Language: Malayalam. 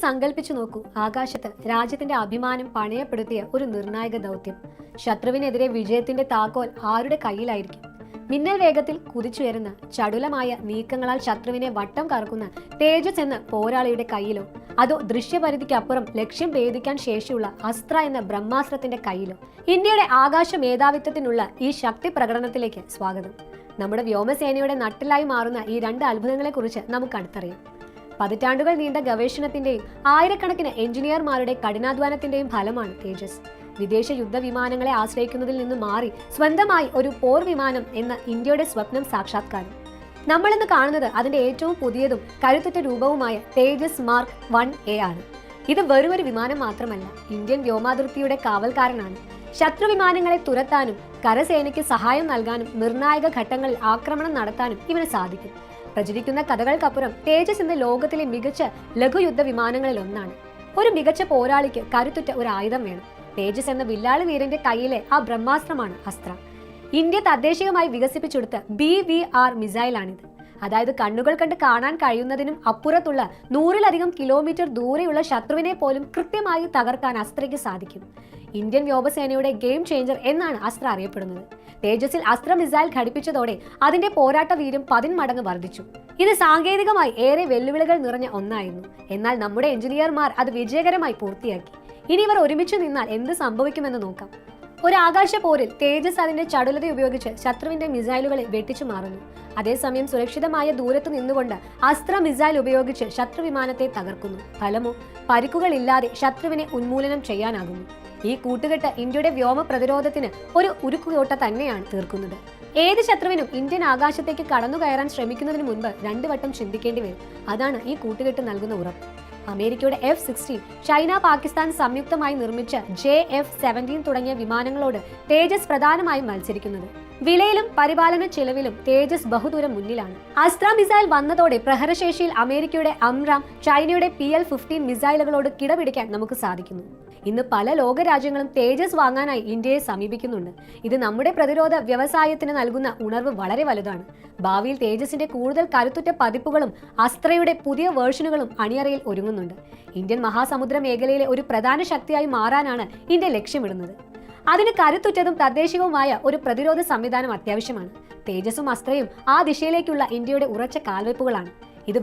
സങ്കല്പിച്ചു നോക്കൂ, ആകാശത്ത് രാജ്യത്തിന്റെ അഭിമാനം പണയപ്പെടുത്തിയ ഒരു നിർണായക ദൗത്യം. ശത്രുവിനെതിരെ വിജയത്തിന്റെ താക്കോൽ ആരുടെ കയ്യിലായിരിക്കും? മിന്നൽ വേഗത്തിൽ കുതിച്ചുയരുന്ന ചടുലമായ നീക്കങ്ങളാൽ ശത്രുവിനെ വട്ടം കറക്കുന്ന തേജസ് എന്ന പോരാളിയുടെ കയ്യിലോ, അതോ ദൃശ്യപരിധിക്കപ്പുറം ലക്ഷ്യം ഭേദിക്കാൻ ശേഷിയുള്ള അസ്ത്ര എന്ന ബ്രഹ്മാസ്ത്രത്തിന്റെ കയ്യിലോ? ഇന്ത്യയുടെ ആകാശ മേധാവിത്വത്തിനുള്ള ഈ ശക്തി പ്രകടനത്തിലേക്ക് സ്വാഗതം. നമ്മുടെ വ്യോമസേനയുടെ നട്ടിലായി മാറുന്ന ഈ രണ്ട് അത്ഭുതങ്ങളെക്കുറിച്ച് നമുക്ക് അടുത്തറിയാം. പതിറ്റാണ്ടുകൾ നീണ്ട ഗവേഷണത്തിന്റെയും ആയിരക്കണക്കിന് എഞ്ചിനീയർമാരുടെ കഠിനാധ്വാനത്തിന്റെയും ഫലമാണ് തേജസ്. വിദേശ യുദ്ധവിമാനങ്ങളെ ആശ്രയിക്കുന്നതിൽ നിന്ന് മാറി സ്വന്തമായി ഒരു പോർ വിമാനം എന്ന ഇന്ത്യയുടെ സ്വപ്നം സാക്ഷാത്കാരം. നമ്മളിന്ന് കാണുന്നത് അതിന്റെ ഏറ്റവും പുതിയതും കരുത്തുറ്റ രൂപവുമായ തേജസ് മാർക്ക് 1A ആണ്. ഇത് വെറുമൊരു വിമാനം മാത്രമല്ല, ഇന്ത്യൻ വ്യോമാതിർത്തിയുടെ കാവൽക്കാരനാണ്. ശത്രു വിമാനങ്ങളെ തുരത്താനും കരസേനയ്ക്ക് സഹായം നൽകാനും നിർണായക ഘട്ടങ്ങളിൽ ആക്രമണം നടത്താനും ഇവന് സാധിക്കും. പ്രചരിക്കുന്ന കഥകൾക്കപ്പുറം തേജസ് എന്ന ലോകത്തിലെ മികച്ച ലഘുയുദ്ധ വിമാനങ്ങളിൽ ഒന്നാണ്. ഒരു മികച്ച പോരാളിക്ക് കരുത്തുറ്റ ഒരു ആയുധം വേണം. തേജസ് എന്ന വില്ലാളി വീരന്റെ കയ്യിലെ ആ ബ്രഹ്മാസ്ത്രമാണ് അസ്ത്ര. ഇന്ത്യ തദ്ദേശീയമായി വികസിപ്പിച്ചെടുത്ത BVR മിസൈലാണിത്. അതായത് കണ്ണുകൾ കണ്ട് കാണാൻ കഴിയുന്നതിനും അപ്പുറത്തുള്ള 100-ലധികം കിലോമീറ്റർ ദൂരെയുള്ള ശത്രുവിനെ പോലും കൃത്യമായി തകർക്കാൻ അസ്ത്രയ്ക്ക് സാധിക്കും. ഇന്ത്യൻ വ്യോമസേനയുടെ ഗെയിം ചേഞ്ചർ എന്നാണ് അസ്ത്ര അറിയപ്പെടുന്നത്. തേജസിൽ അസ്ത്ര മിസൈൽ ഘടിപ്പിച്ചതോടെ അതിന്റെ പോരാട്ട വീര്യം 10 മടങ്ങ് വർദ്ധിച്ചു. ഇത് സാങ്കേതികമായി ഏറെ വെല്ലുവിളികൾ നിറഞ്ഞ ഒന്നായിരുന്നു. എന്നാൽ നമ്മുടെ എഞ്ചിനീയർമാർ അത് വിജയകരമായി പൂർത്തിയാക്കി. ഇനി ഇവർ ഒരുമിച്ച് നിന്നാൽ എന്ത് സംഭവിക്കുമെന്ന് നോക്കാം. ഒരു ആകാശ പോരിൽ തേജസ് അതിന്റെ ചടുലത ഉപയോഗിച്ച് ശത്രുവിന്റെ മിസൈലുകളെ വെട്ടിച്ചു മാറുന്നു. അതേസമയം സുരക്ഷിതമായ ദൂരത്ത് നിന്നുകൊണ്ട് അസ്ത്ര മിസൈൽ ഉപയോഗിച്ച് ശത്രു വിമാനത്തെ തകർക്കുന്നു. ഫലമോ, പരിക്കുകളില്ലാതെ ശത്രുവിനെ ഉന്മൂലനം ചെയ്യാനാകുന്നു. ഈ കൂട്ടുകെട്ട് ഇന്ത്യയുടെ വ്യോമ പ്രതിരോധത്തിന് ഒരു ഉരുക്കുകോട്ട തന്നെയാണ് തീർക്കുന്നത്. ഏത് ശത്രുവിനും ഇന്ത്യൻ ആകാശത്തേക്ക് കടന്നു കയറാൻ ശ്രമിക്കുന്നതിന് മുൻപ് 2 വട്ടം ചിന്തിക്കേണ്ടി വരും. അതാണ് ഈ കൂട്ടുകെട്ട് നൽകുന്ന ഉറപ്പ്. അമേരിക്കയുടെ F-16, ചൈന, പാകിസ്ഥാൻ സംയുക്തമായി നിർമ്മിച്ച JF-17 തുടങ്ങിയ വിമാനങ്ങളോട് തേജസ് പ്രധാനമായും മത്സരിക്കുന്നത്. വിലയിലും പരിപാലന ചെലവിലും തേജസ് ബഹുദൂരം മുന്നിലാണ്. അസ്ത്ര മിസൈൽ വന്നതോടെ പ്രഹരശേഷിയിൽ അമേരിക്കയുടെ അംറാം, ചൈനയുടെ PL-15 മിസൈലുകളോട് കിടപിടിക്കാൻ നമുക്ക് സാധിക്കുന്നു. ഇന്ന് പല ലോകരാജ്യങ്ങളും തേജസ് വാങ്ങാനായി ഇന്ത്യയെ സമീപിക്കുന്നുണ്ട്. ഇത് നമ്മുടെ പ്രതിരോധ വ്യവസായത്തിന് നൽകുന്ന ഉണർവ് വളരെ വലുതാണ്. ഭാവിയിൽ തേജസിന്റെ കൂടുതൽ കരുത്തുറ്റ പതിപ്പുകളും അസ്ത്രയുടെ പുതിയ വേർഷനുകളും അണിയറയിൽ ഒരുങ്ങുന്നുണ്ട്. ഇന്ത്യൻ മഹാസമുദ്ര മേഖലയിലെ ഒരു പ്രധാന ശക്തിയായി മാറാനാണ് ഇന്ത്യ ലക്ഷ്യമിടുന്നത്. അതിന് കരുത്തുറ്റതും തദ്ദേശികവുമായ ഒരു പ്രതിരോധ സംവിധാനം അത്യാവശ്യമാണ്. തേജസും അസ്ത്രയും ആ ദിശയിലേക്കുള്ള ഇന്ത്യയുടെ ഉറച്ച കാൽവെപ്പുകളാണ്. ഇത്